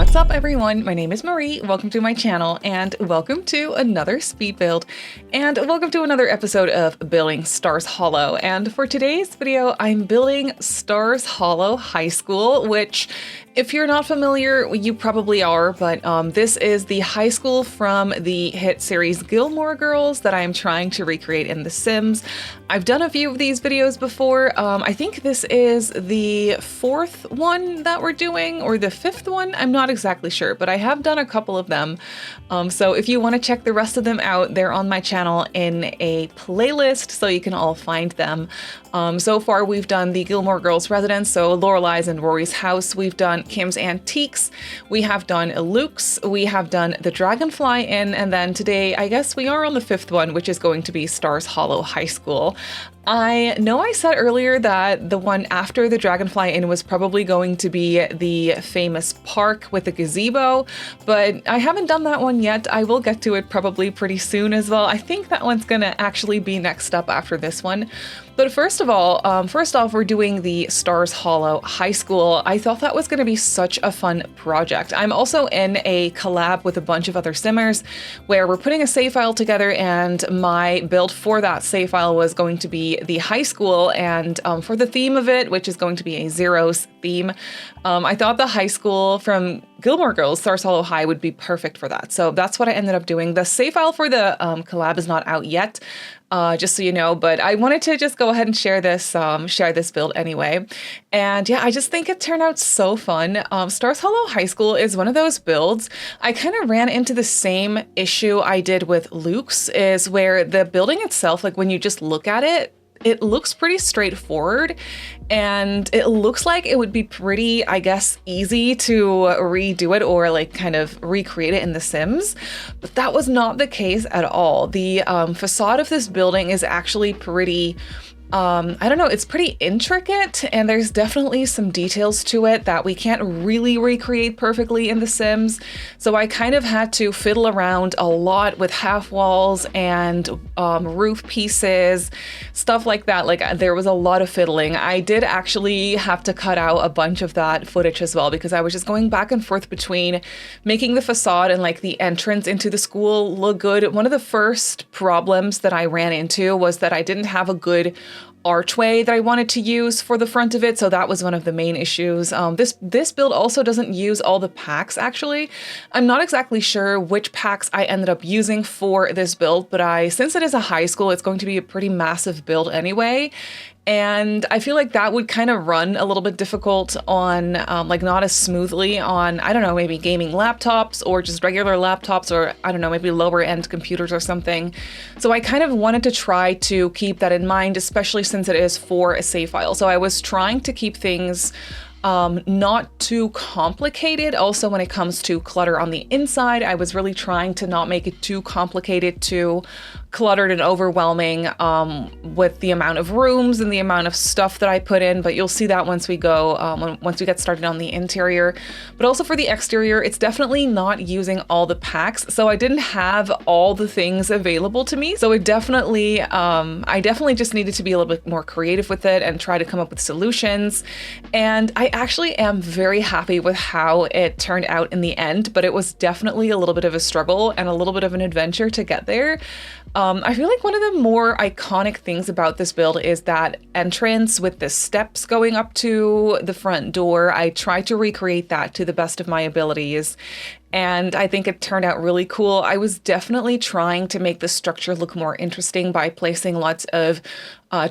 What's up everyone, my name is Marie, welcome to my channel, and welcome to another speed build, and welcome to another episode of building Stars Hollow. And for today's video, I'm building Stars Hollow High School, which if you're not familiar, you probably are, but this is the high school from the hit series Gilmore Girls that I'm trying to recreate in The Sims. I've done a few of these videos before. I think this is the fourth one that we're doing, or the fifth one. I'm not exactly sure, but I have done a couple of them. So if you want to check the rest of them out, they're on my channel in a playlist, so you can all find them. So far, we've done the Gilmore Girls residence, so Lorelai's and Rory's house. We've done Kim's Antiques. We have done Luke's. We have done the Dragonfly Inn, and then today, I guess we are on the fifth one, which is going to be Stars Hollow High School. I know I said earlier that the one after the Dragonfly Inn was probably going to be the famous park with the gazebo, but I haven't done that one yet. I will get to it probably pretty soon as well. I think that one's gonna actually be next up after this one. But first off, we're doing the Stars Hollow High School. I thought that was going to be such a fun project. I'm also in a collab with a bunch of other simmers where we're putting a save file together, and my build for that save file was going to be the high school, and for the theme of it, which is going to be a zeros theme, I thought the high school from Gilmore Girls, Stars Hollow High, would be perfect for that. So that's what I ended up doing. The save file for the collab is not out yet, just so you know, but I wanted to just go ahead and share this build anyway. And yeah, I just think it turned out so fun. Stars Hollow High School is one of those builds. I kind of ran into the same issue I did with Luke's, is where the building itself, like when you just look at it, it looks pretty straightforward, and it looks like it would be pretty, I guess, easy to redo it or like kind of recreate it in The Sims, but that was not the case at all. The facade of this building is actually pretty, I don't know, it's pretty intricate, and there's definitely some details to it that we can't really recreate perfectly in The Sims. So I kind of had to fiddle around a lot with half walls and roof pieces, stuff like that. Like there was a lot of fiddling. I did actually have to cut out a bunch of that footage as well, because I was just going back and forth between making the facade and like the entrance into the school look good. One of the first problems that I ran into was that I didn't have a good archway that I wanted to use for the front of it, so that was one of the main issues. This build also doesn't use all the packs, actually. I'm not exactly sure which packs I ended up using for this build, but since it is a high school, it's going to be a pretty massive build anyway. And I feel like that would kind of run a little bit difficult on, like not as smoothly on, I don't know, maybe gaming laptops or just regular laptops, or I don't know, maybe lower end computers or something. So I kind of wanted to try to keep that in mind, especially since it is for a save file. So I was trying to keep things not too complicated. Also, when it comes to clutter on the inside, I was really trying to not make it too complicated, too cluttered and overwhelming with the amount of rooms and the amount of stuff that I put in, but you'll see that once we go, once we get started on the interior. But also for the exterior, it's definitely not using all the packs, so I didn't have all the things available to me. So it definitely, I definitely just needed to be a little bit more creative with it and try to come up with solutions. And I actually am very happy with how it turned out in the end, but it was definitely a little bit of a struggle and a little bit of an adventure to get there. I feel like one of the more iconic things about this build is that entrance with the steps going up to the front door. I tried to recreate that to the best of my abilities, and I think it turned out really cool. I was definitely trying to make the structure look more interesting by placing lots of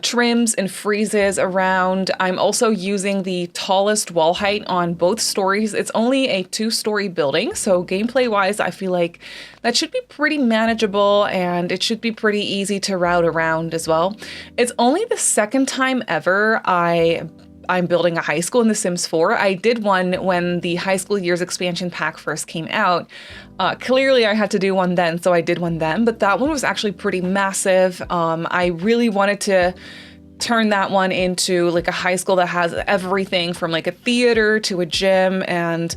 trims and friezes around. I'm also using the tallest wall height on both stories. It's only a 2-story building, so gameplay-wise, I feel like that should be pretty manageable, and it should be pretty easy to route around as well. It's only the second time ever I'm building a high school in The Sims 4. I did one when the High School Years expansion pack first came out. Clearly I had to do one then, so I did one then, but that one was actually pretty massive. I really wanted to turn that one into like a high school that has everything from like a theater to a gym and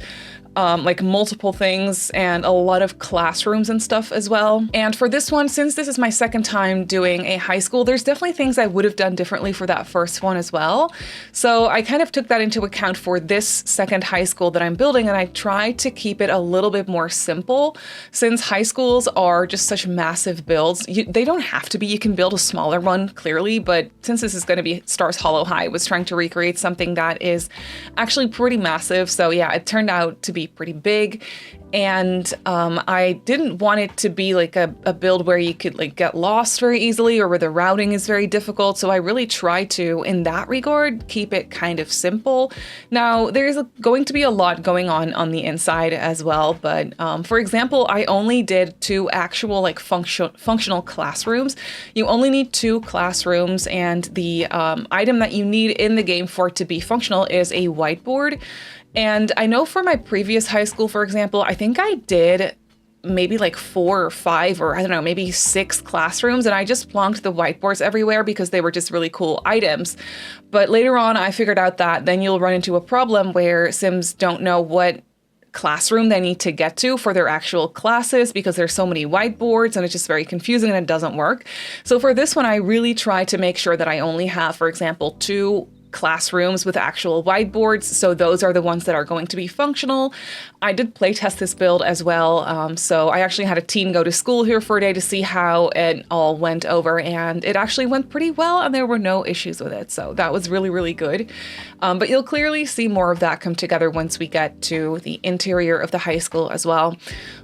like multiple things and a lot of classrooms and stuff as well. And for this one, since this is my second time doing a high school, there's definitely things I would have done differently for that first one as well. So I kind of took that into account for this second high school that I'm building, and I tried to keep it a little bit more simple. Since high schools are just such massive builds, they don't have to be. You can build a smaller one, clearly, but since this is going to be Stars Hollow High, I was trying to recreate something that is actually pretty massive. So yeah, it turned out to be pretty big. And I didn't want it to be like a build where you could like get lost very easily or where the routing is very difficult. So I really try to, in that regard, keep it kind of simple. Now, there's going to be a lot going on the inside as well. But for example, I only did 2 actual like functional classrooms. You only need 2 classrooms, and the item that you need in the game for it to be functional is a whiteboard. And I know for my previous high school, for example, I think I did maybe like 4 or 5 or I don't know, maybe 6 classrooms, and I just plonked the whiteboards everywhere because they were just really cool items. But later on, I figured out that then you'll run into a problem where Sims don't know what classroom they need to get to for their actual classes because there's so many whiteboards and it's just very confusing and it doesn't work. So for this one, I really tried to make sure that I only have, for example, 2 classrooms with actual whiteboards, so those are the ones that are going to be functional. I did play test this build as well, so I actually had a teen go to school here for a day to see how it all went over, and it actually went pretty well and there were no issues with it, so that was really, really good. But you'll clearly see more of that come together once we get to the interior of the high school as well.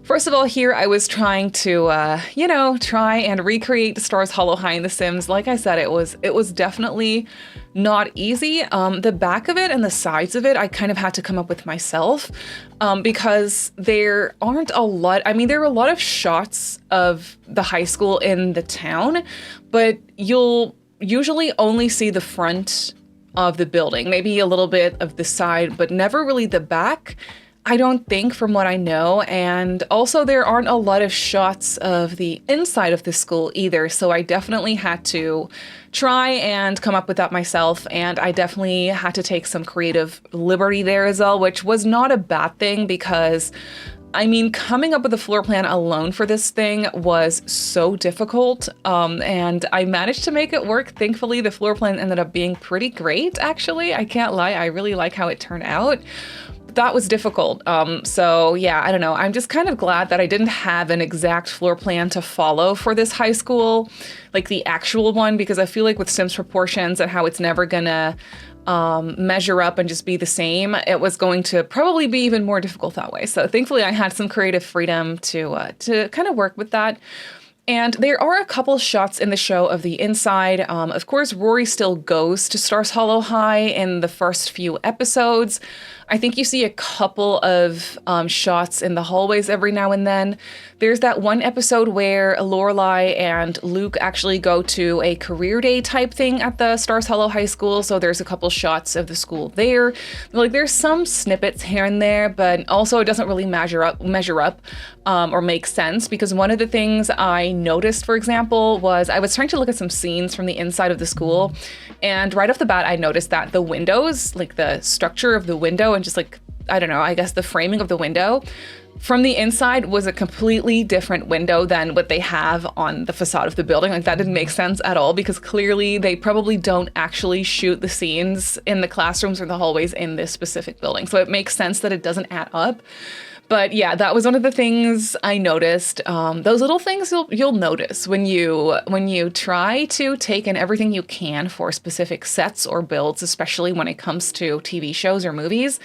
First of all, here I was trying to, try and recreate Stars Hollow High in The Sims. Like I said, it was definitely not easy. The back of it and the sides of it, I kind of had to come up with myself because there aren't a lot. I mean, there are a lot of shots of the high school in the town, but you'll usually only see the front of the building, maybe a little bit of the side, but never really the back. I don't think, from what I know. And also there aren't a lot of shots of the inside of the school either. So I definitely had to try and come up with that myself. And I definitely had to take some creative liberty there as well, which was not a bad thing because I mean, coming up with a floor plan alone for this thing was so difficult, and I managed to make it work. Thankfully, the floor plan ended up being pretty great, actually. I can't lie, I really like how it turned out. That was difficult. So yeah, I don't know. I'm just kind of glad that I didn't have an exact floor plan to follow for this high school, like the actual one, because I feel like with Sims proportions and how it's never gonna measure up and just be the same, it was going to probably be even more difficult that way. So thankfully I had some creative freedom to kind of work with that. And there are a couple shots in the show of the inside. Of course, Rory still goes to Stars Hollow High in the first few episodes. I think you see a couple of shots in the hallways every now and then. There's that one episode where Lorelai and Luke actually go to a career day type thing at the Stars Hollow High School, so there's a couple shots of the school there. Like, there's some snippets here and there, but also it doesn't really measure up or make sense, because one of the things I noticed, for example, was I was trying to look at some scenes from the inside of the school, and right off the bat I noticed that the windows, like the structure of the window and just like, I don't know, I guess the framing of the window from the inside was a completely different window than what they have on the facade of the building. Like, that didn't make sense at all, because clearly they probably don't actually shoot the scenes in the classrooms or the hallways in this specific building. So it makes sense that it doesn't add up. But yeah, that was one of the things I noticed. Those little things you'll notice when you try to take in everything you can for specific sets or builds, especially when it comes to TV shows or movies.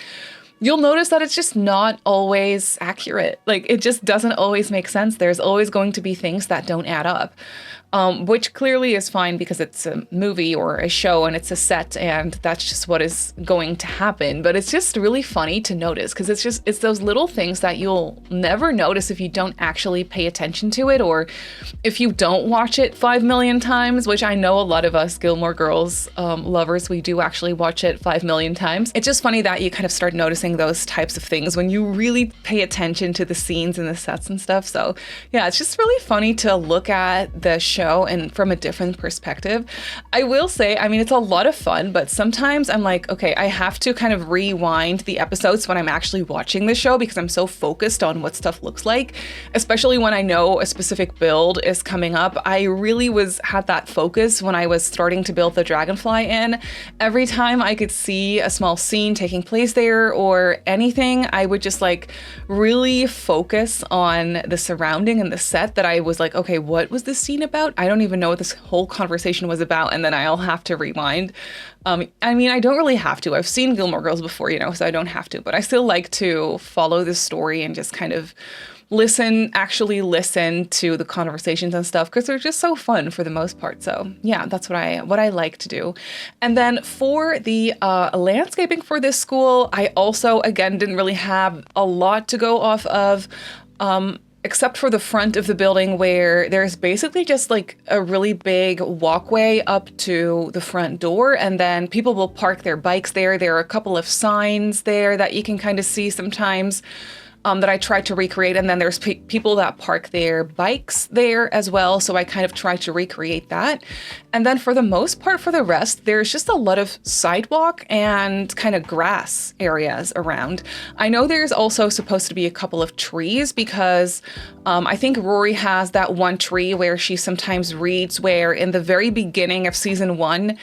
You'll notice that it's just not always accurate. Like, it just doesn't always make sense. There's always going to be things that don't add up. Which clearly is fine because it's a movie or a show and it's a set, and that's just what is going to happen. But it's just really funny to notice, because it's those little things that you'll never notice if you don't actually pay attention to it, or if you don't watch it 5 million times, which I know a lot of us Gilmore Girls lovers, we do actually watch it 5 million times. It's just funny that you kind of start noticing noticing those types of things when you really pay attention to the scenes and the sets and stuff. So yeah, it's just really funny to look at the show and from a different perspective. I will say, I mean, it's a lot of fun, but sometimes I'm like, okay, I have to kind of rewind the episodes when I'm actually watching the show because I'm so focused on what stuff looks like, especially when I know a specific build is coming up. I really had that focus when I was starting to build the Dragonfly in. Every time I could see a small scene taking place there or anything, I would just like really focus on the surrounding and the set that I was like, okay, what was this scene about? I don't even know what this whole conversation was about. And then I'll have to rewind. I mean, I don't really have to. I've seen Gilmore Girls before, so I don't have to, but I still like to follow the story and just kind of actually listen to the conversations and stuff because they're just so fun for the most part. So yeah, that's what I like to do. And then for the landscaping for this school, I also, again, didn't really have a lot to go off of. Except for the front of the building where there's basically just like a really big walkway up to the front door, and then people will park their bikes there. There are a couple of signs there that you can kind of see sometimes that I tried to recreate, and then there's people that park their bikes there as well, so I kind of tried to recreate that. And then for the most part, for the rest, there's just a lot of sidewalk and kind of grass areas around. I know there's also supposed to be a couple of trees because I think Rory has that one tree where she sometimes reads, where in the very beginning of season 1,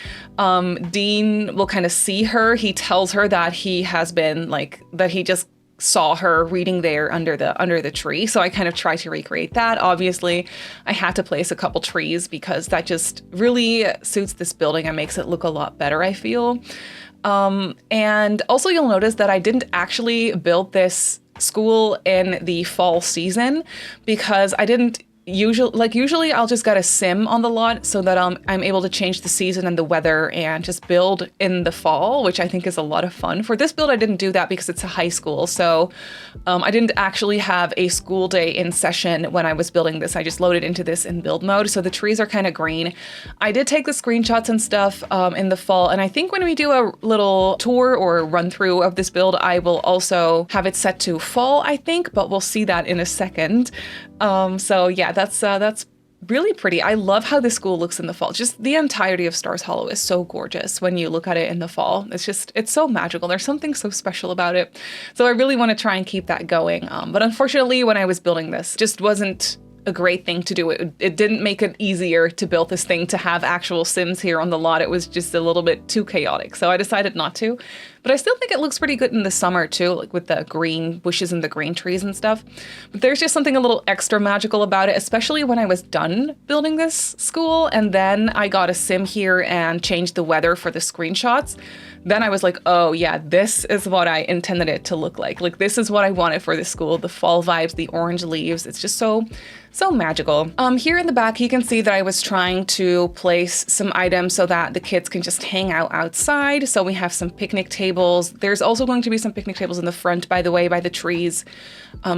Dean will kind of see her. He tells her that he has been that he just saw her reading there under the tree. So I kind of tried to recreate that. Obviously, I had to place a couple trees because that just really suits this building and makes it look a lot better, I feel. And also you'll notice that I didn't actually build this school in the fall season because I didn't usually I'll just get a sim on the lot so that I'm able to change the season and the weather and just build in the fall, which I think is a lot of fun. For this build, I didn't do that because it's a high school. So I didn't actually have a school day in session when I was building this. I just loaded into this in build mode. So the trees are kind of green. I did take the screenshots and stuff in the fall. And I think when we do a little tour or run through of this build, I will also have it set to fall, I think, but we'll see that in a second. So yeah, that's really pretty. I love how the school looks in the fall. Just the entirety of Stars Hollow is so gorgeous when you look at it in the fall. It's so magical. There's something so special about it. So I really want to try and keep that going. But unfortunately, when I was building this, it just wasn't a great thing to do. It didn't make it easier to build this thing to have actual Sims here on the lot. It was just a little bit too chaotic. So I decided not to. But I still think it looks pretty good in the summer too, like with the green bushes and the green trees and stuff. But there's just something a little extra magical about it, especially when I was done building this school and then I got a sim here and changed the weather for the screenshots. Then I was like, oh yeah, this is what I intended it to look like. Like this is what I wanted for this school, the fall vibes, the orange leaves. It's just so magical. Here in the back, you can see that I was trying to place some items so that the kids can just hang out outside. So we have some picnic tables. There's also going to be some picnic tables in the front, by the way, by the trees.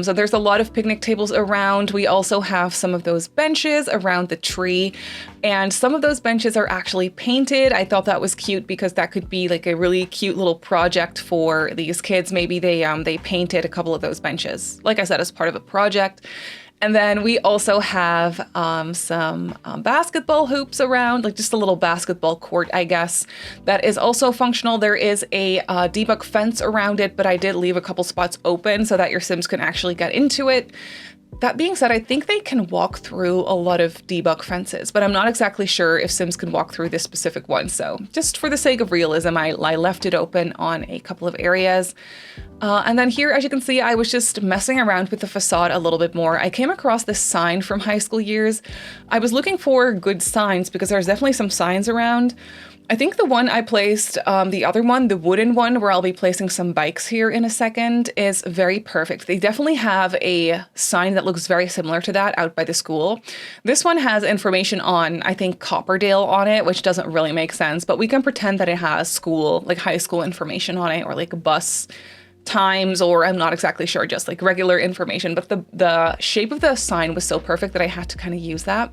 So there's a lot of picnic tables around. We also have some of those benches around the tree, and some of those benches are actually painted. I thought that was cute because that could be like a really cute little project for these kids. Maybe they painted a couple of those benches, like I said, as part of a project. And then we also have some basketball hoops around, like just a little basketball court, I guess, that is also functional. There is a debug fence around it, but I did leave a couple spots open so that your Sims can actually get into it. That being said, I think they can walk through a lot of debug fences, but I'm not exactly sure if Sims can walk through this specific one. So just for the sake of realism, I left it open on a couple of areas. And then here, as you can see, I was just messing around with the facade a little bit more. I came across this sign from high school years. I was looking for good signs because there's definitely some signs around. I think the one I placed, the other one, the wooden one, where I'll be placing some bikes here in a second, is very perfect. They definitely have a sign that looks very similar to that out by the school. This one has information on, I think, Copperdale on it, which doesn't really make sense, but we can pretend that it has school, like high school information on it, or like bus times, or I'm not exactly sure, just like regular information. But the shape of the sign was so perfect that I had to kind of use that.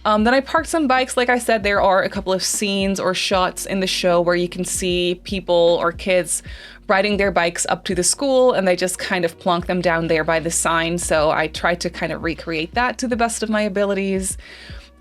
Then I parked some bikes. Like I said, there are a couple of scenes or shots in the show where you can see people or kids riding their bikes up to the school, and they just kind of plonk them down there by the sign. So I tried to kind of recreate that to the best of my abilities.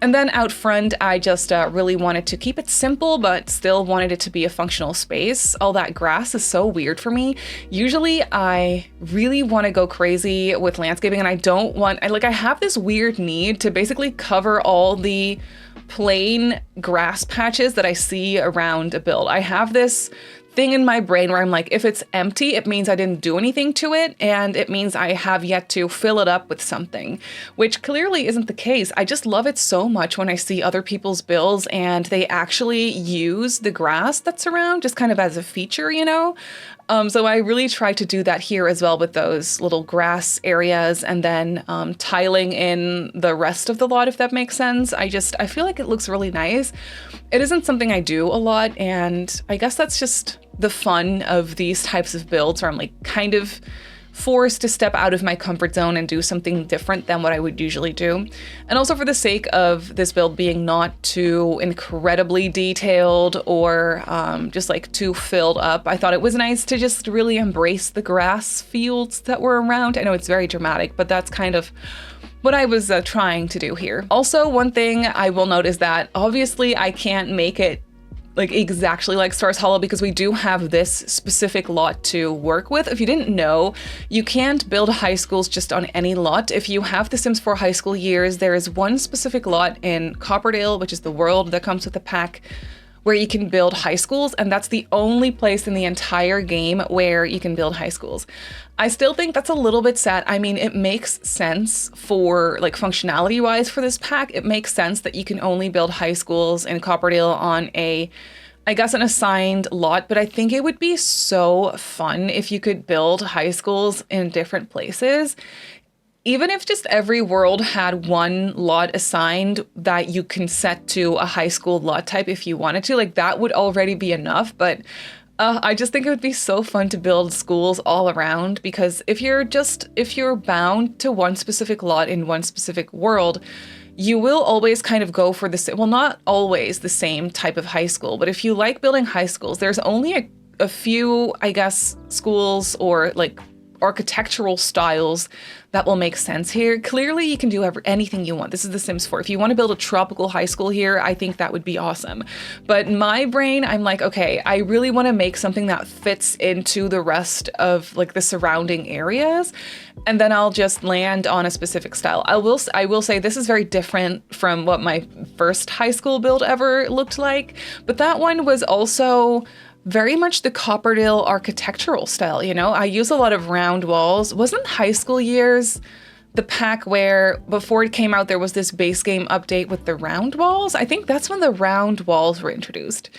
And then out front, I just really wanted to keep it simple, but still wanted it to be a functional space. All that grass is so weird for me. Usually I really want to go crazy with landscaping, and I have this weird need to basically cover all the plain grass patches that I see around a build. I have this thing in my brain where I'm like, if it's empty, it means I didn't do anything to it, and it means I have yet to fill it up with something, which clearly isn't the case. I just love it so much when I see other people's builds and they actually use the grass that's around just kind of as a feature, you know? So I really try to do that here as well with those little grass areas, and then tiling in the rest of the lot, if that makes sense. I feel like it looks really nice. It isn't something I do a lot, and I guess that's just the fun of these types of builds where I'm like kind of forced to step out of my comfort zone and do something different than what I would usually do. And also for the sake of this build being not too incredibly detailed or just like too filled up, I thought it was nice to just really embrace the grass fields that were around. I know it's very dramatic, but that's kind of what I was trying to do here. Also, one thing I will note is that obviously I can't make it like exactly like Stars Hollow because we do have this specific lot to work with. If you didn't know, you can't build high schools just on any lot. If you have the Sims 4 high school years, there is one specific lot in Copperdale, which is the world that comes with the pack, where you can build high schools, and that's the only place in the entire game where you can build high schools. I still think that's a little bit sad. I mean, it makes sense for like functionality wise for this pack. It makes sense that you can only build high schools in Copperdale on an assigned lot, but I think it would be so fun if you could build high schools in different places. Even if just every world had one lot assigned that you can set to a high school lot type if you wanted to, like that would already be enough. But I just think it would be so fun to build schools all around, because if you're bound to one specific lot in one specific world, you will always kind of go for not always the same type of high school, but if you like building high schools, there's only a few, I guess, schools or like architectural styles that will make sense here. Clearly, you can do anything you want. This is The Sims 4. If you want to build a tropical high school here, I think that would be awesome. But in my brain, I'm like, okay, I really want to make something that fits into the rest of like the surrounding areas, and then I'll just land on a specific style. I will say this is very different from what my first high school build ever looked like, but that one was also very much the Copperdale architectural style, you know? I use a lot of round walls. Wasn't high school years the pack where before it came out there was this base game update with the round walls? I think that's when the round walls were introduced,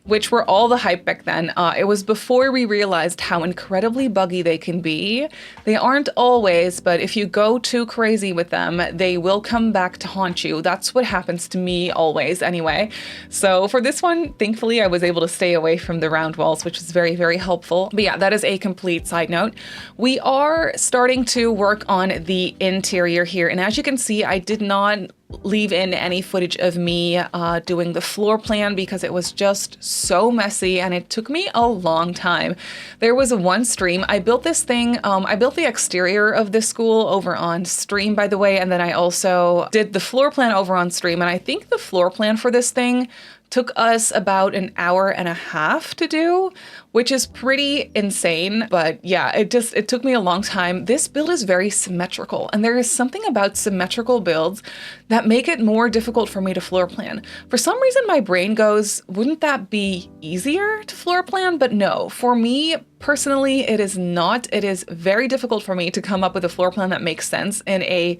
which were all the hype back then. It was before we realized how incredibly buggy they can be. They aren't always, but if you go too crazy with them, they will come back to haunt you. That's what happens to me always anyway. So for this one, thankfully, I was able to stay away from the round walls, which is very, very helpful. But yeah, that is a complete side note. We are starting to work on the interior here. And as you can see, I did not leave in any footage of me doing the floor plan because it was just so messy and it took me a long time. There was one stream, I built this thing, I built the exterior of this school over on stream, by the way, and then I also did the floor plan over on stream, and I think the floor plan for this thing took us about an hour and a half to do, which is pretty insane. But yeah, it took me a long time. This build is very symmetrical, and there is something about symmetrical builds that make it more difficult for me to floor plan. For some reason, my brain goes, wouldn't that be easier to floor plan? But no, for me personally, it is not. It is very difficult for me to come up with a floor plan that makes sense in a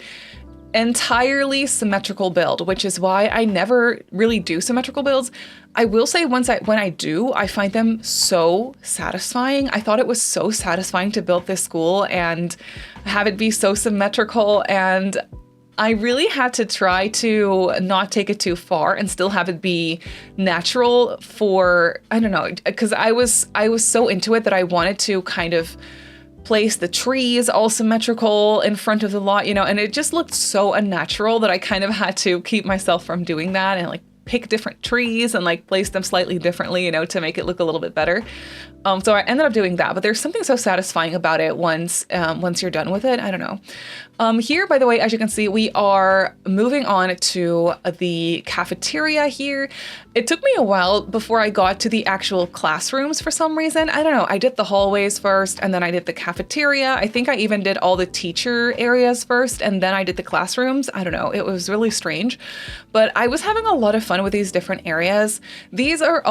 entirely symmetrical build, which is why I never really do symmetrical builds. I will say when I do, I find them so satisfying. I thought it was so satisfying to build this school and have it be so symmetrical, and I really had to try to not take it too far and still have it be natural for, I don't know, because I was so into it that I wanted to kind of place the trees all symmetrical in front of the lot, you know, and it just looked so unnatural that I kind of had to keep myself from doing that and like pick different trees and like place them slightly differently, you know, to make it look a little bit better. So I ended up doing that, but there's something so satisfying about it once you're done with it. I don't know. Here, by the way, as you can see, we are moving on to the cafeteria here. It took me a while before I got to the actual classrooms for some reason. I don't know. I did the hallways first, and then I did the cafeteria. I think I even did all the teacher areas first, and then I did the classrooms. I don't know. It was really strange, but I was having a lot of fun with these different areas. These are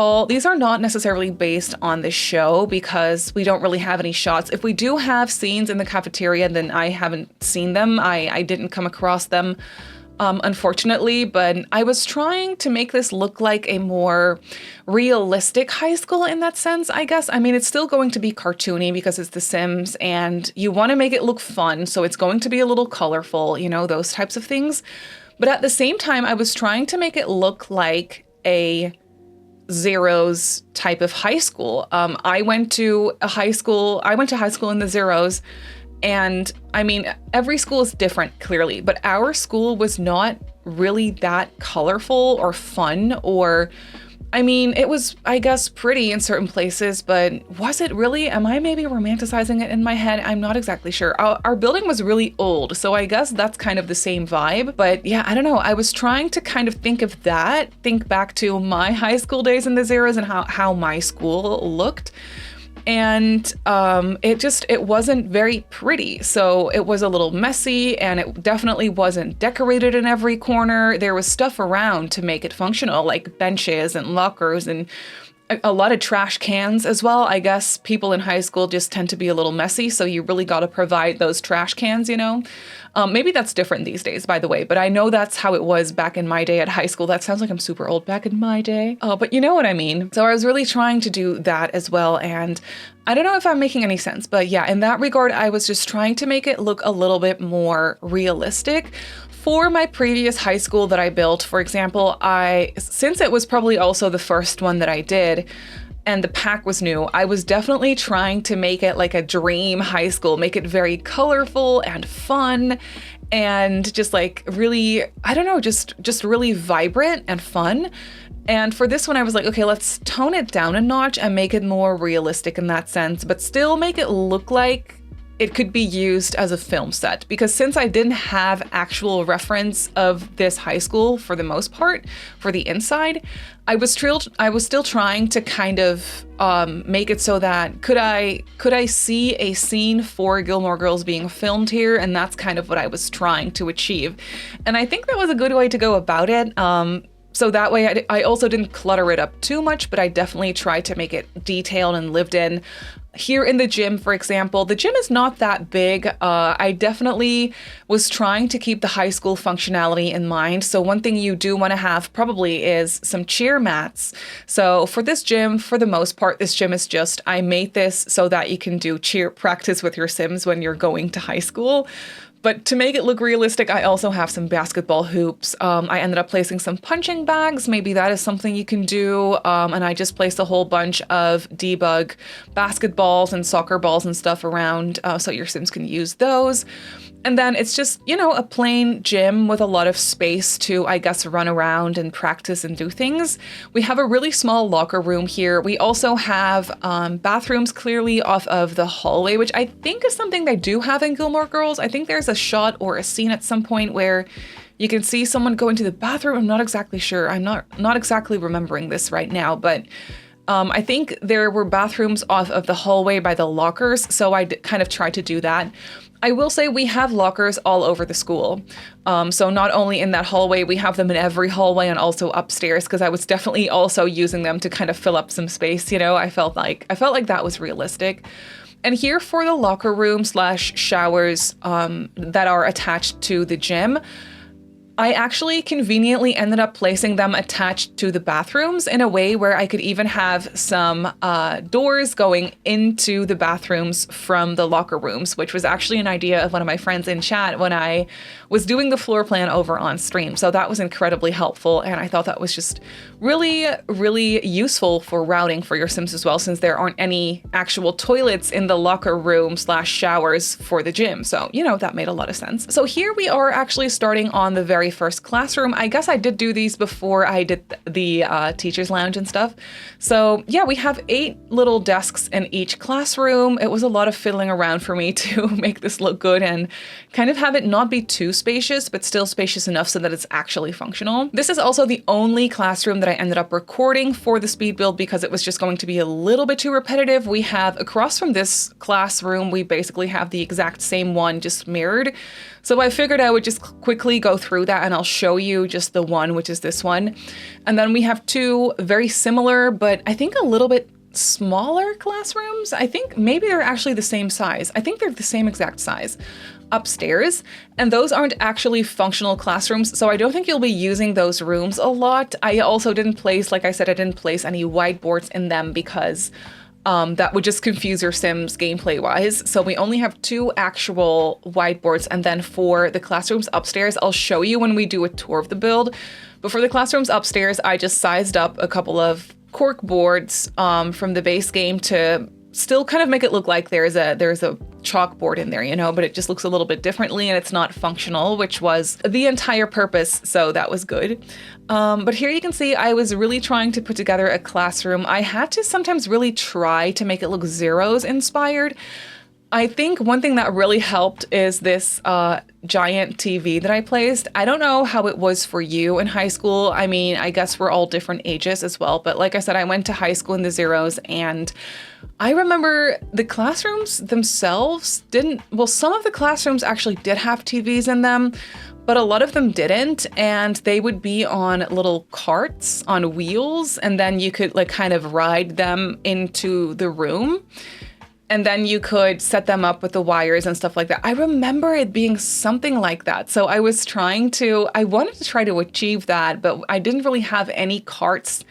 not necessarily based on the show because we don't really have any shots. If we do have scenes in the cafeteria, then I haven't seen them. I didn't come across them, unfortunately, but I was trying to make this look like a more realistic high school in that sense, I guess. I mean, it's still going to be cartoony because it's The Sims and you want to make it look fun, so it's going to be a little colorful, you know, those types of things. But at the same time, I was trying to make it look like a Zeros type of high school. I went to high school in the Zeros. And I mean, every school is different, clearly, but our school was not really that colorful or fun, or, I mean, it was, I guess, pretty in certain places, but was it really? Am I maybe romanticizing it in my head? I'm not exactly sure. Our building was really old, so I guess that's kind of the same vibe. But yeah, I don't know. I was trying to kind of think back to my high school days in the Zeros and how my school looked. And it wasn't very pretty. So it was a little messy and it definitely wasn't decorated in every corner. There was stuff around to make it functional, like benches and lockers and a lot of trash cans as well. I guess people in high school just tend to be a little messy, so you really got to provide those trash cans, you know? Maybe that's different these days, by the way, but I know that's how it was back in my day at high school. That sounds like I'm super old, back in my day. But you know what I mean. So I was really trying to do that as well, and I don't know if I'm making any sense, but yeah, in that regard, I was just trying to make it look a little bit more realistic. For my previous high school that I built, for example, since it was probably also the first one that I did, and the pack was new, I was definitely trying to make it like a dream high school, make it very colorful and fun and just like really, I don't know, just really vibrant and fun. And for this one, I was like, okay, let's tone it down a notch and make it more realistic in that sense, but still make it look like it could be used as a film set, because since I didn't have actual reference of this high school for the most part for the inside, I was still trying to kind of make it so that could I see a scene for Gilmore Girls being filmed here, and that's kind of what I was trying to achieve. And I think that was a good way to go about it. So that way I also didn't clutter it up too much, but I definitely tried to make it detailed and lived in. Here in the gym, for example, the gym is not that big. I definitely was trying to keep the high school functionality in mind. So one thing you do want to have probably is some cheer mats. So for this gym, for the most part, this gym is just, I made this so that you can do cheer practice with your Sims when you're going to high school. But to make it look realistic, I also have some basketball hoops. I ended up placing some punching bags. Maybe that is something you can do. And I just placed a whole bunch of debug basketballs and soccer balls and stuff around so your Sims can use those. And then it's just, you know, a plain gym with a lot of space to, I guess, run around and practice and do things. We have a really small locker room here. We also have bathrooms clearly off of the hallway, which I think is something they do have in Gilmore Girls. I think there's a shot or a scene at some point where you can see someone go into the bathroom. I'm not exactly sure. I'm not exactly remembering this right now, but I think there were bathrooms off of the hallway by the lockers, so I kind of tried to do that. I will say we have lockers all over the school. So not only in that hallway, we have them in every hallway and also upstairs, because I was definitely also using them to kind of fill up some space, you know. I felt like that was realistic. And here for the locker room / showers that are attached to the gym, I actually conveniently ended up placing them attached to the bathrooms in a way where I could even have some doors going into the bathrooms from the locker rooms, which was actually an idea of one of my friends in chat when I was doing the floor plan over on stream. So that was incredibly helpful, and I thought that was just really, really useful for routing for your Sims as well, since there aren't any actual toilets in the locker room / showers for the gym. So, you know, that made a lot of sense. So here we are actually starting on the very very first classroom. I guess I did do these before I did the teacher's lounge and stuff. So yeah, we have 8 little desks in each classroom. It was a lot of fiddling around for me to make this look good and kind of have it not be too spacious, but still spacious enough so that it's actually functional. This is also the only classroom that I ended up recording for the speed build because it was just going to be a little bit too repetitive. We have across from this classroom, we basically have the exact same one just mirrored. So I figured I would just quickly go through that and I'll show you just the one, which is this one. And then we have 2 very similar, but I think a little bit smaller classrooms. I think maybe they're actually the same size. I think they're the same exact size upstairs, and those aren't actually functional classrooms, so I don't think you'll be using those rooms a lot. I also didn't place, like I said, I didn't place any whiteboards in them because that would just confuse your Sims gameplay wise. So we only have 2 actual whiteboards, and then for the classrooms upstairs, I'll show you when we do a tour of the build. But for the classrooms upstairs, I just sized up a couple of cork boards from the base game to still kind of make it look like there's a chalkboard in there, you know, but it just looks a little bit differently and it's not functional, which was the entire purpose, so that was good. But here you can see I was really trying to put together a classroom. I had to sometimes really try to make it look Zeros inspired. I think one thing that really helped is this giant TV that I placed. I don't know how it was for you in high school. I mean, I guess we're all different ages as well, but like I said, I went to high school in the Zeros, and I remember the classrooms themselves didn't, well, some of the classrooms actually did have TVs in them, but a lot of them didn't, and they would be on little carts on wheels, and then you could like kind of ride them into the room. And then you could set them up with the wires and stuff like that. I remember it being something like that. So I wanted to try to achieve that, but I didn't really have any carts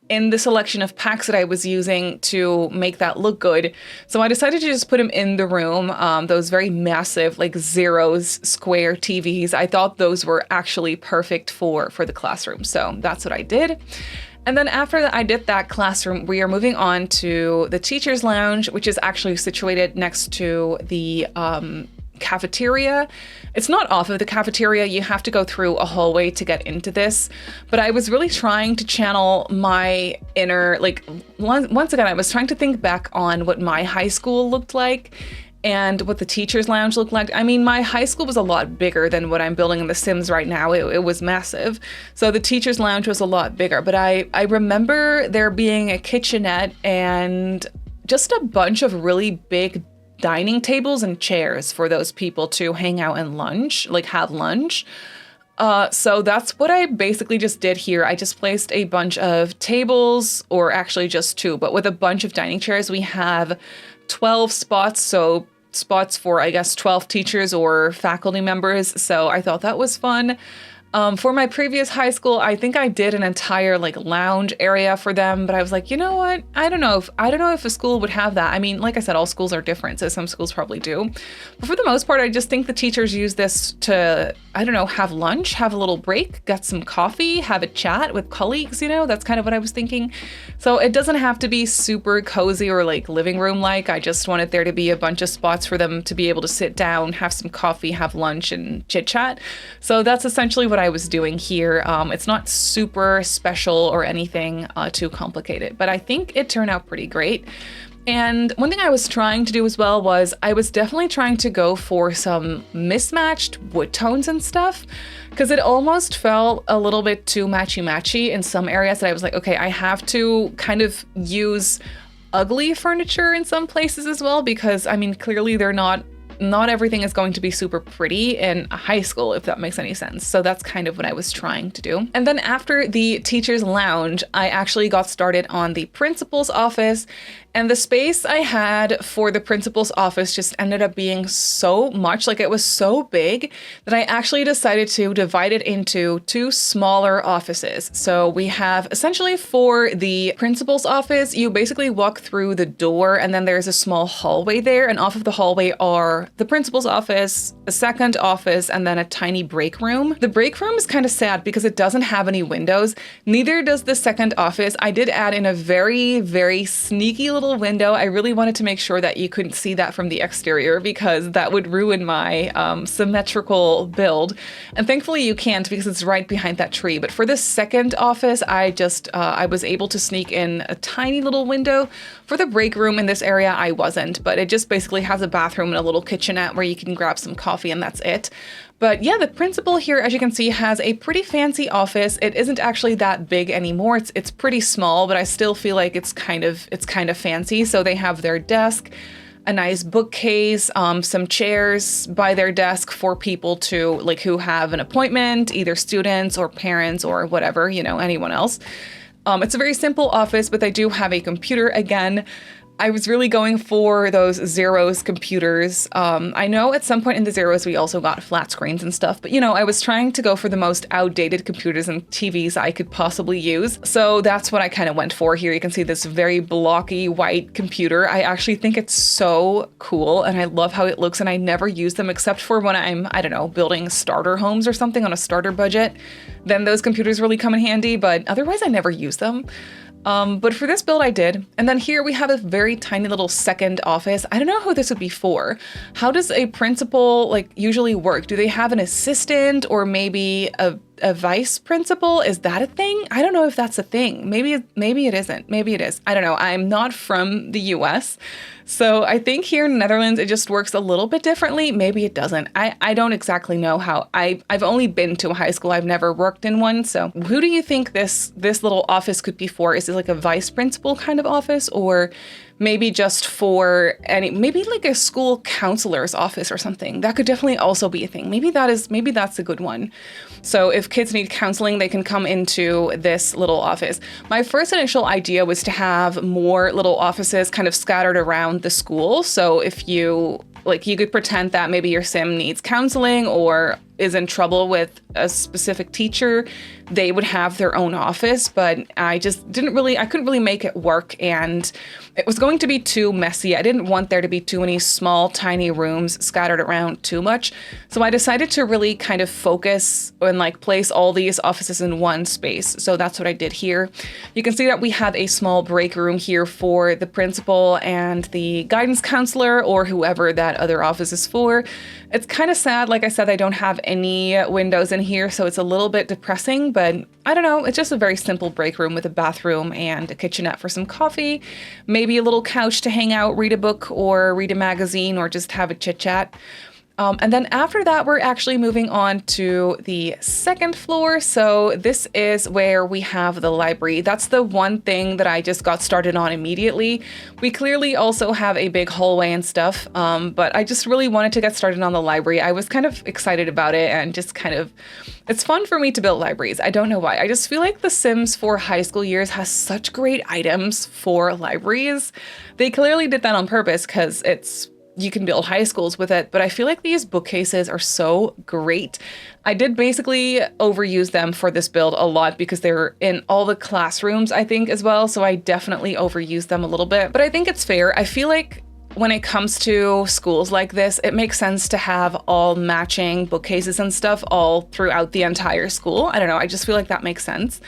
in the selection of packs that I was using to make that look good. So I decided to just put them in the room, those very massive, like Zeros square TVs. I thought those were actually perfect for the classroom. So that's what I did. And then after I did that classroom, we are moving on to the teacher's lounge, which is actually situated next to the cafeteria. It's not off of the cafeteria. You have to go through a hallway to get into this. But I was really trying to channel my inner, like, once again, I was trying to think back on what my high school looked like and what the teacher's lounge looked like. I mean, my high school was a lot bigger than what I'm building in The Sims right now. It was massive. So the teacher's lounge was a lot bigger, but I remember there being a kitchenette and just a bunch of really big dining tables and chairs for those people to hang out and have lunch. So that's what I basically just did here. I just placed a bunch of tables, or actually just 2, but with a bunch of dining chairs. We have 12 spots, so spots for, I guess, 12 teachers or faculty members. So I thought that was fun. For my previous high school, I think I did an entire like lounge area for them, but I was like, you know what? I don't know if a school would have that. I mean, like I said, all schools are different, so some schools probably do. But for the most part, I just think the teachers use this to, I don't know, have lunch, have a little break, get some coffee, have a chat with colleagues, you know? That's kind of what I was thinking. So it doesn't have to be super cozy or like living room-like. I just wanted there to be a bunch of spots for them to be able to sit down, have some coffee, have lunch, and chit-chat. So that's essentially what I was doing here. It's not super special or anything too complicated, but I think it turned out pretty great. And one thing I was trying to do as well was I was definitely trying to go for some mismatched wood tones and stuff, because it almost felt a little bit too matchy-matchy in some areas that I was like, okay, I have to kind of use ugly furniture in some places as well, because I mean, clearly they're not everything is going to be super pretty in high school, if that makes any sense. So that's kind of what I was trying to do. And then after the teacher's lounge, I actually got started on the principal's office. And the space I had for the principal's office just ended up being so much, like it was so big that I actually decided to divide it into 2 smaller offices. So we have essentially for the principal's office, you basically walk through the door and then there's a small hallway there. And off of the hallway are the principal's office, a second office, and then a tiny break room. The break room is kind of sad because it doesn't have any windows. Neither does the second office. I did add in a very, very sneaky little little window. I really wanted to make sure that you couldn't see that from the exterior because that would ruin my symmetrical build. And thankfully you can't because it's right behind that tree. But for this second office, I was able to sneak in a tiny little window. For the break room in this area, I wasn't, but it just basically has a bathroom and a little kitchenette where you can grab some coffee and that's it. But yeah, the principal here, as you can see, has a pretty fancy office. It isn't actually that big anymore. It's pretty small, but I still feel like it's kind of fancy. So they have their desk, a nice bookcase, some chairs by their desk for people to who have an appointment, either students or parents or whatever, anyone else. It's a very simple office, but they do have a computer again. I was really going for those Zeros computers. I know at some point in the Zeros we also got flat screens and stuff, but I was trying to go for the most outdated computers and TVs I could possibly use. So that's what I kind of went for here. You can see this very blocky white computer. I actually think it's so cool and I love how it looks, and I never use them except for when I'm, I don't know, building starter homes or something on a starter budget. Then those computers really come in handy, but otherwise I never use them. But for this build I did. And then here we have a very tiny little second office. I don't know who this would be for. How does a principal usually work? Do they have an assistant or maybe a vice principal? Is that a thing? I don't know if that's a thing. Maybe it isn't. Maybe it is. I don't know. I'm not from the US. So I think here in the Netherlands, it just works a little bit differently. Maybe it doesn't. I don't exactly know how. I've only been to a high school. I've never worked in one. So who do you think this little office could be for? Is it like a vice principal kind of office, or maybe just for maybe like a school counselor's office or something? That could definitely also be a thing. Maybe that's a good one. So if kids need counseling, they can come into this little office. My first initial idea was to have more little offices kind of scattered around the school. So if you could pretend that maybe your sim needs counseling or is in trouble with a specific teacher, they would have their own office, but I couldn't really make it work, and it was going to be too messy. I didn't want there to be too many small, tiny rooms scattered around too much. So I decided to really kind of focus and place all these offices in one space. So that's what I did here. You can see that we have a small break room here for the principal and the guidance counselor or whoever that other office is for. It's kind of sad. Like I said, I don't have any windows in here, so it's a little bit depressing, but I don't know. It's just a very simple break room with a bathroom and a kitchenette for some coffee, maybe a little couch to hang out, read a book or read a magazine or just have a chit chat. And then after that, we're actually moving on to the second floor. So this is where we have the library. That's the one thing that I just got started on immediately. We clearly also have a big hallway and stuff, but I just really wanted to get started on the library. I was kind of excited about it and just it's fun for me to build libraries. I don't know why. I just feel like The Sims for high school years has such great items for libraries. They clearly did that on purpose because you can build high schools with it, but I feel like these bookcases are so great. I did basically overuse them for this build a lot because they're in all the classrooms, I think, as well. So I definitely overused them a little bit, but I think it's fair. I feel like when it comes to schools like this, it makes sense to have all matching bookcases and stuff all throughout the entire school. I don't know. I just feel like that makes sense.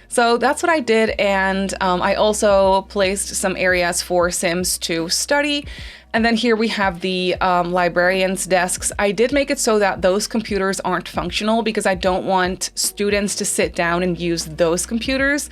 So that's what I did. And I also placed some areas for Sims to study. And then here we have the librarian's desks. I did make it so that those computers aren't functional because I don't want students to sit down and use those computers,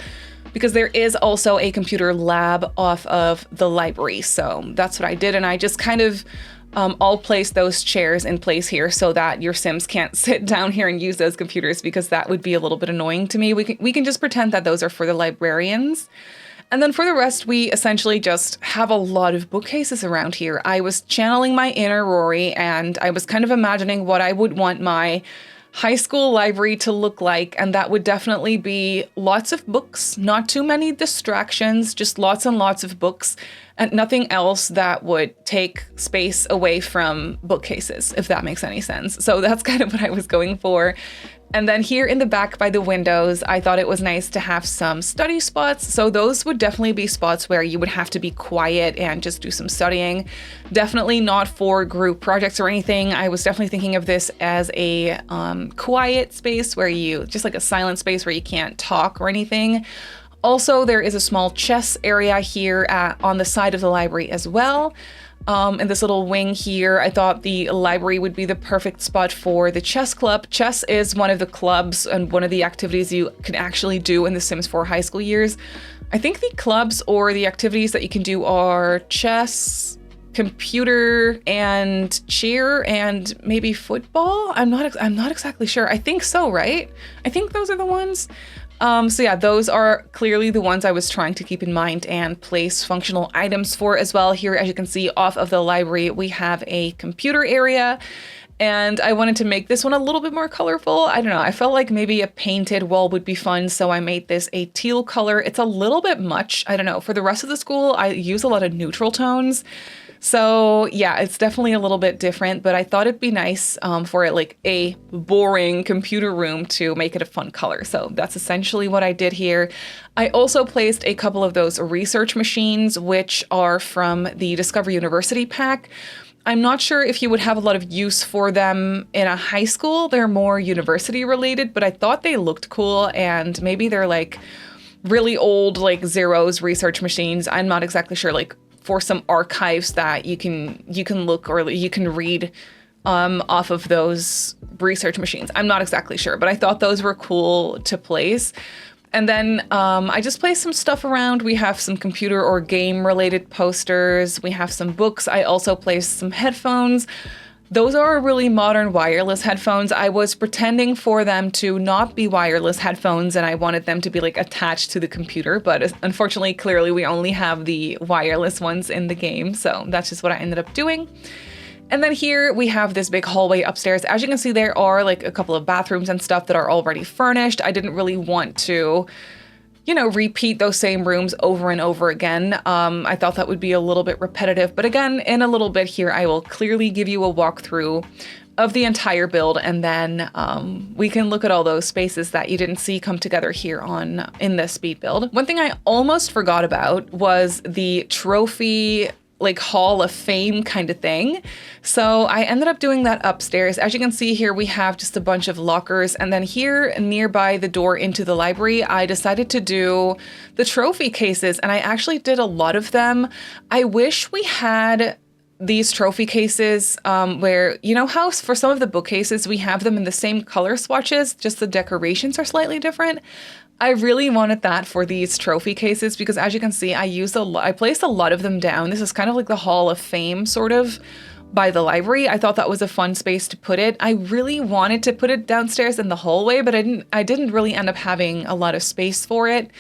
because there is also a computer lab off of the library. So that's what I did. And I just kind of all place those chairs in place here so that your Sims can't sit down here and use those computers, because that would be a little bit annoying to me. We can just pretend that those are for the librarians. And then for the rest, we essentially just have a lot of bookcases around here. I was channeling my inner Rory, and I was kind of imagining what I would want my high school library to look like, and that would definitely be lots of books, not too many distractions, just lots and lots of books, and nothing else that would take space away from bookcases, if that makes any sense. So that's kind of what I was going for. And then here in the back by the windows, I thought it was nice to have some study spots. So those would definitely be spots where you would have to be quiet and just do some studying. Definitely not for group projects or anything. I was definitely thinking of this as a quiet space where just like a silent space where you can't talk or anything. Also, there is a small chess area here on the side of the library as well. In this little wing here, I thought the library would be the perfect spot for the chess club. Chess is one of the clubs and one of the activities you can actually do in the Sims 4 high school years. I think the clubs or the activities that you can do are chess, computer, and cheer, and maybe football. I'm not exactly sure. I think so, right? I think those are the ones. So yeah, those are clearly the ones I was trying to keep in mind and place functional items for as well. Here, as you can see off of the library, we have a computer area, and I wanted to make this one a little bit more colorful. I don't know, I felt like maybe a painted wall would be fun, so I made this a teal color. It's a little bit much. I don't know, for the rest of the school, I use a lot of neutral tones. So yeah, it's definitely a little bit different, but I thought it'd be nice for it, like a boring computer room, to make it a fun color. So that's essentially what I did here. I also placed a couple of those research machines, which are from the Discover University pack. I'm not sure if you would have a lot of use for them in a high school. They're more university related, but I thought they looked cool, and maybe they're like really old, like Zeros research machines. I'm not exactly sure, like for some archives that you can look or you can read off of those research machines. I'm not exactly sure, but I thought those were cool to place. And then I just placed some stuff around. We have some computer or game related posters. We have some books. I also placed some headphones. Those are really modern wireless headphones. I was pretending for them to not be wireless headphones, and I wanted them to be like attached to the computer, but unfortunately, clearly we only have the wireless ones in the game, so that's just what I ended up doing. And then here we have this big hallway upstairs. As you can see, there are like a couple of bathrooms and stuff that are already furnished. I didn't really want to, you know, repeat those same rooms over and over again. I thought that would be a little bit repetitive, but again, in a little bit here, I will clearly give you a walkthrough of the entire build, and then we can look at all those spaces that you didn't see come together here in the speed build. One thing I almost forgot about was the trophy, like Hall of Fame kind of thing. So I ended up doing that upstairs. As you can see here, we have just a bunch of lockers. And then here nearby the door into the library, I decided to do the trophy cases, and I actually did a lot of them. I wish we had these trophy cases where, you know how for some of the bookcases, we have them in the same color swatches, just the decorations are slightly different. I really wanted that for these trophy cases because, as you can see, I placed a lot of them down. This is kind of like the Hall of Fame sort of by the library. I thought that was a fun space to put it. I really wanted to put it downstairs in the hallway, but I didn't really end up having a lot of space for it.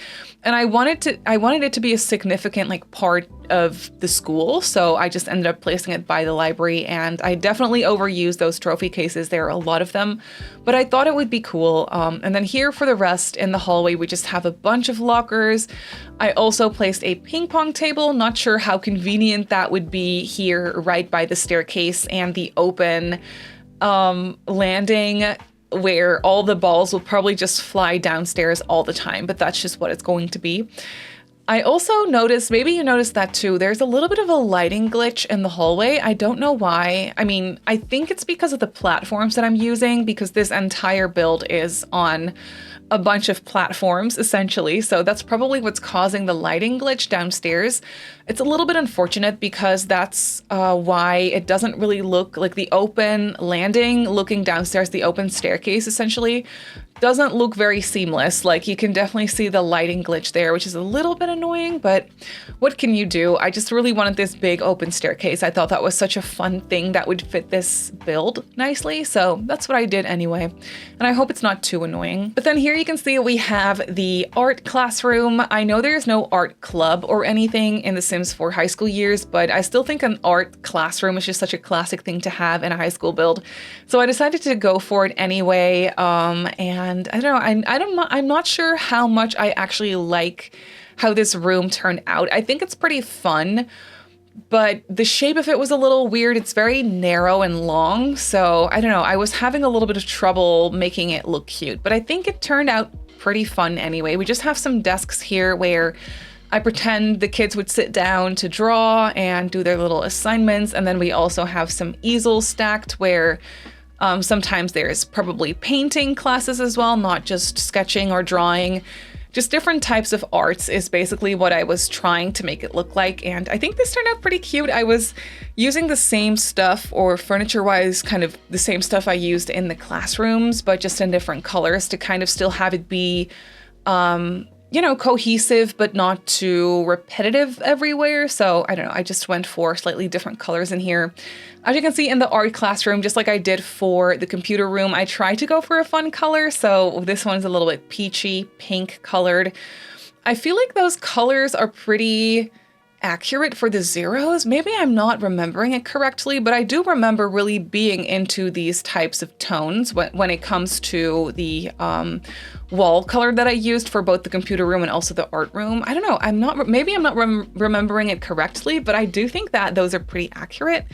And I wanted it to be a significant like part of the school, so I just ended up placing it by the library, and I definitely overused those trophy cases. There are a lot of them, but I thought it would be cool. And then here for the rest in the hallway, we just have a bunch of lockers. I also placed a ping pong table. Not sure how convenient that would be here right by the staircase and the open landing, where all the balls will probably just fly downstairs all the time, but that's just what it's going to be. I also noticed, maybe you noticed that too, there's a little bit of a lighting glitch in the hallway. I don't know why. I mean, I think it's because of the platforms that I'm using, because this entire build is on a bunch of platforms, essentially. So that's probably what's causing the lighting glitch downstairs. It's a little bit unfortunate because that's why it doesn't really look like the open landing, looking downstairs, the open staircase, essentially, doesn't look very seamless. Like, you can definitely see the lighting glitch there, which is a little bit annoying, but what can you do? I just really wanted this big open staircase. I thought that was such a fun thing that would fit this build nicely, so that's what I did anyway. And I hope it's not too annoying. But then here you can see we have the art classroom. I know there's no art club or anything in the Sims 4 high school years, but I still think an art classroom is just such a classic thing to have in a high school build. So I decided to go for it anyway, and I don't know, I'm not sure how much I actually like how this room turned out. I think it's pretty fun, but the shape of it was a little weird. It's very narrow and long, so I don't know. I was having a little bit of trouble making it look cute, but I think it turned out pretty fun anyway. We just have some desks here where I pretend the kids would sit down to draw and do their little assignments, and then we also have some easels stacked where sometimes there's probably painting classes as well, not just sketching or drawing. Just different types of arts is basically what I was trying to make it look like. And I think this turned out pretty cute. I was using the same stuff, or furniture-wise, kind of the same stuff I used in the classrooms, but just in different colors to kind of still have it be, you know, cohesive, but not too repetitive everywhere. So I don't know, I just went for slightly different colors in here. As you can see in the art classroom, just like I did for the computer room, I tried to go for a fun color. So this one's a little bit peachy, pink colored. I feel like those colors are pretty accurate for the zeros. Maybe I'm not remembering it correctly, but I do remember really being into these types of tones when it comes to the wall color that I used for both the computer room and also the art room. I don't know, maybe I'm not remembering it correctly, but I do think that those are pretty accurate.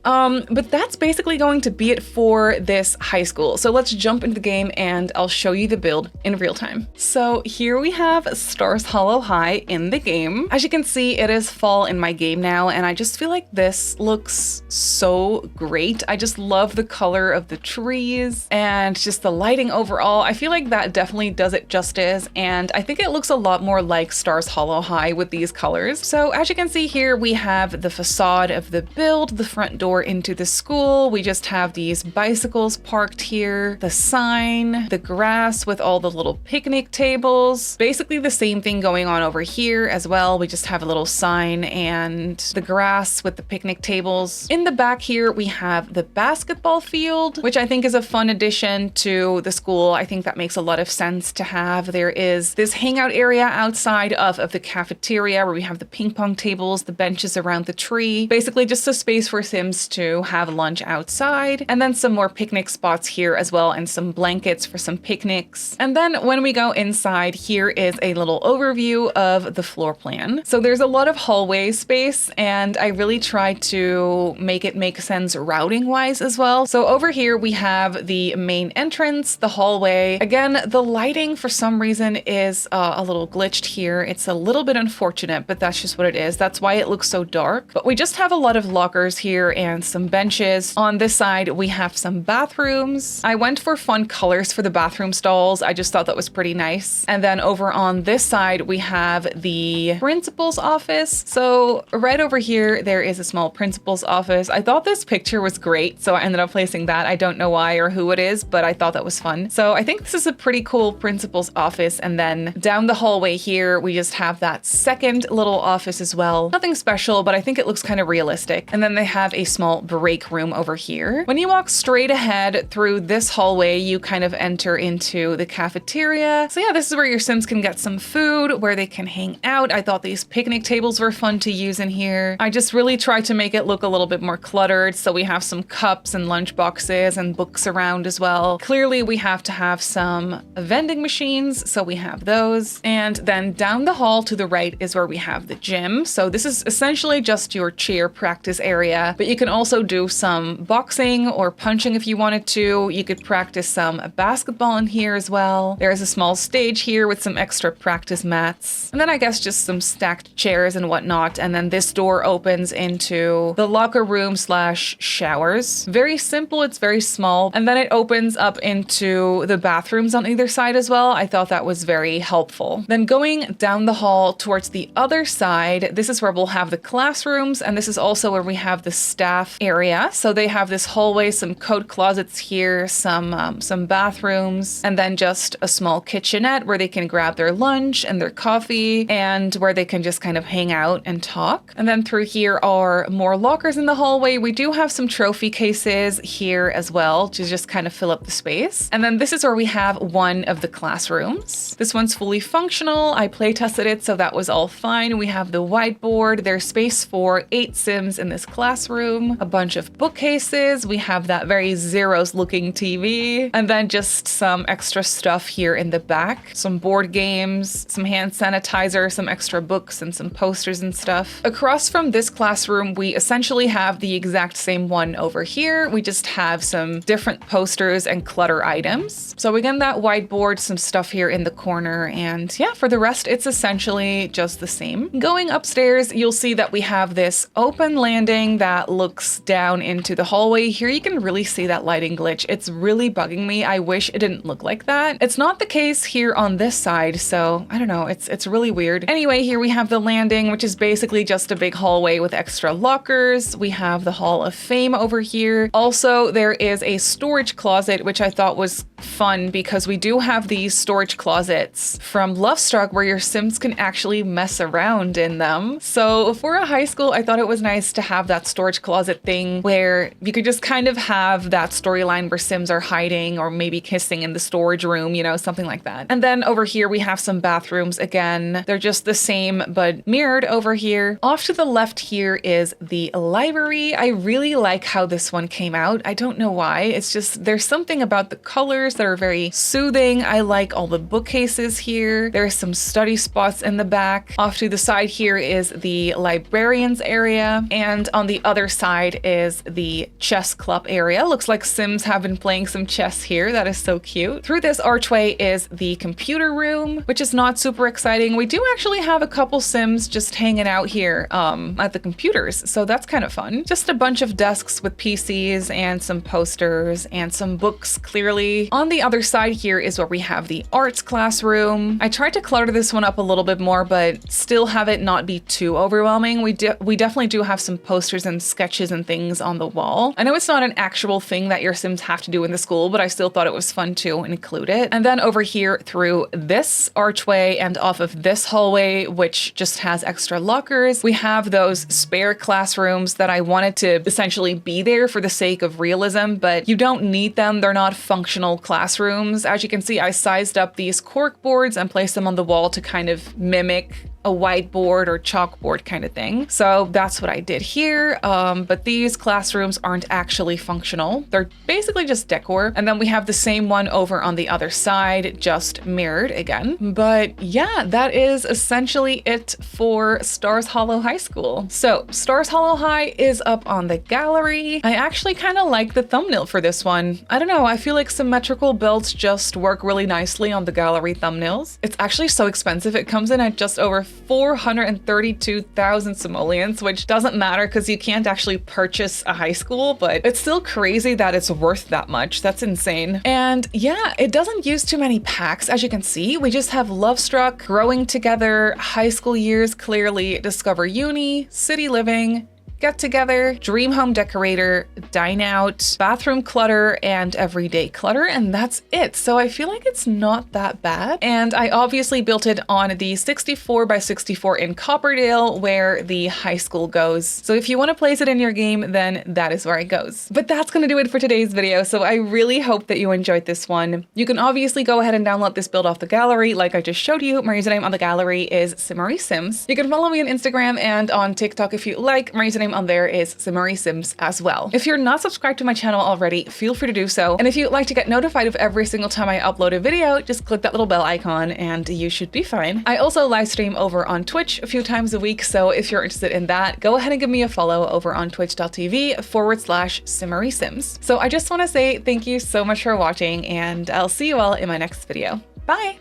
But that's basically going to be it for this high school. So let's jump into the game and I'll show you the build in real time. So here we have Stars Hollow High in the game. As you can see, it is fall in my game now, and I just feel like this looks so great. I just love the color of the trees and just the lighting overall. I feel like that definitely does it justice, and I think it looks a lot more like Stars Hollow High with these colors. So as you can see here, we have the facade of the build, the front door into the school. We just have these bicycles parked here, the sign, the grass with all the little picnic tables. Basically the same thing going on over here as well. We just have a little sign and the grass with the picnic tables. In the back here, we have the basketball field, which I think is a fun addition to the school. I think that makes a lot of sense to have. There is this hangout area outside of the cafeteria where we have the ping pong tables, the benches around the tree, basically just a space for Sims to have lunch outside, and then some more picnic spots here as well, and some blankets for some picnics. And then when we go inside, here is a little overview of the floor plan. So there's a lot of hallway space, and I really tried to make it make sense routing wise as well. So over here we have the main entrance, the hallway. Again, the lighting for some reason is a little glitched here. It's a little bit unfortunate, but that's just what it is. That's why it looks so dark. But we just have a lot of lockers here and some benches. On this side, we have some bathrooms. I went for fun colors for the bathroom stalls. I just thought that was pretty nice. And then over on this side, we have the principal's office. So right over here, there is a small principal's office. I thought this picture was great, so I ended up placing that. I don't know why or who it is, but I thought that was fun. So I think this is a pretty cool principal's office. And then down the hallway here, we just have that second little office as well. Nothing special, but I think it looks kind of realistic. And then they have a small break room over here. When you walk straight ahead through this hallway, you kind of enter into the cafeteria. So yeah, this is where your Sims can get some food, where they can hang out. I thought these picnic tables were fun to use in here. I just really tried to make it look a little bit more cluttered. So we have some cups and lunch boxes and books around as well. Clearly we have to have some vending machines, so we have those. And then down the hall to the right is where we have the gym. So this is essentially just your cheer practice area, but you can also do some boxing or punching if you wanted to. You could practice some basketball in here as well. There's a small stage here with some extra practice mats. And then I guess just some stacked chairs and whatnot. And then this door opens into the locker room slash showers. Very simple, it's very small. And then it opens up into the bathrooms on either side as well. I thought that was very helpful. Then going down the hall towards the other side, this is where we'll have the classrooms, and this is also where we have the staff area. So they have this hallway, some coat closets here, some bathrooms, and then just a small kitchenette where they can grab their lunch and their coffee, and where they can just kind of hang out and talk. And then through here are more lockers in the hallway. We do have some trophy cases here as well to just kind of fill up the space. And then this is where we have one of the classrooms. This one's fully functional. I play tested it, so that was all fine. We have the whiteboard. There's space for 8 Sims in this classroom, a bunch of bookcases. We have that very Zeros looking TV, and then just some extra stuff here in the back, some board games, some hand sanitizer, some extra books, and some posters and stuff. Across from this classroom, we essentially have the exact same one over here. We just have some different posters and clutter items. So again, that whiteboard whiteboard, some stuff here in the corner, and yeah, for the rest, it's essentially just the same. Going upstairs, you'll see that we have this open landing that looks down into the hallway. Here you can really see that lighting glitch. It's really bugging me. I wish it didn't look like that. It's not the case here on this side, so I don't know, it's really weird. Anyway, here we have the landing, which is basically just a big hallway with extra lockers. We have the Hall of Fame over here. Also, there is a storage closet, which I thought was fun because we do have these storage closets from Lovestruck where your Sims can actually mess around in them. So for a high school, I thought it was nice to have that storage closet thing where you could just kind of have that storyline where Sims are hiding or maybe kissing in the storage room, you know, something like that. And then over here we have some bathrooms. Again, they're just the same but mirrored over here. Off to the left here is the library. I really like how this one came out. I don't know why. It's just there's something about the colors that are very soothing. I like all the bookcases here. There's some study spots in the back. Off to the side here is the librarian's area, and on the other side is the chess club area. Looks like Sims have been playing some chess here. That is so cute. Through this archway is the computer room, which is not super exciting. We do actually have a couple Sims just hanging out here at the computers, so that's kind of fun. Just a bunch of desks with PCs and some posters and some books, clearly. On the other side here is where we have the arts classroom. I tried to clutter this one up a little bit more, but still have it not be too overwhelming. We definitely do have some posters and sketches and things on the wall. I know it's not an actual thing that your Sims have to do in the school, but I still thought it was fun to include it. And then over here through this archway and off of this hallway, which just has extra lockers, we have those spare classrooms that I wanted to essentially be there for the sake of realism, but you don't need them. They're not functional classrooms. As you can see, I sized up these cork boards and placed them on the wall to kind of mimic a whiteboard or chalkboard kind of thing. So that's what I did here. But these classrooms aren't actually functional. They're basically just decor. And then we have the same one over on the other side, just mirrored again. But yeah, that is essentially it for Stars Hollow High School. So Stars Hollow High is up on the gallery. I actually kind of like the thumbnail for this one. I don't know, I feel like symmetrical builds just work really nicely on the gallery thumbnails. It's actually so expensive. It comes in at just over 432,000 simoleons, which doesn't matter because you can't actually purchase a high school, but it's still crazy that it's worth that much. That's insane. And yeah, it doesn't use too many packs. As you can see, we just have Lovestruck, Growing Together, High School Years, clearly, Discover Uni, City Living, Get Together, Dream Home Decorator, Dine Out, Bathroom Clutter, and Everyday Clutter, and that's it. So I feel like it's not that bad. And I obviously built it on the 64 by 64 in Copperdale, where the high school goes. So if you want to place it in your game, then that is where it goes. But that's going to do it for today's video. So I really hope that you enjoyed this one. You can obviously go ahead and download this build off the gallery, like I just showed you. My username on the gallery is Simmary Sims. You can follow me on Instagram and on TikTok if you like. My username on there is Simmary Sims as well. If you're not subscribed to my channel already, feel free to do so. And if you'd like to get notified of every single time I upload a video, just click that little bell icon and you should be fine. I also live stream over on Twitch a few times a week, so if you're interested in that, go ahead and give me a follow over on twitch.tv/Simmary Sims. So I just want to say thank you so much for watching, and I'll see you all in my next video. Bye!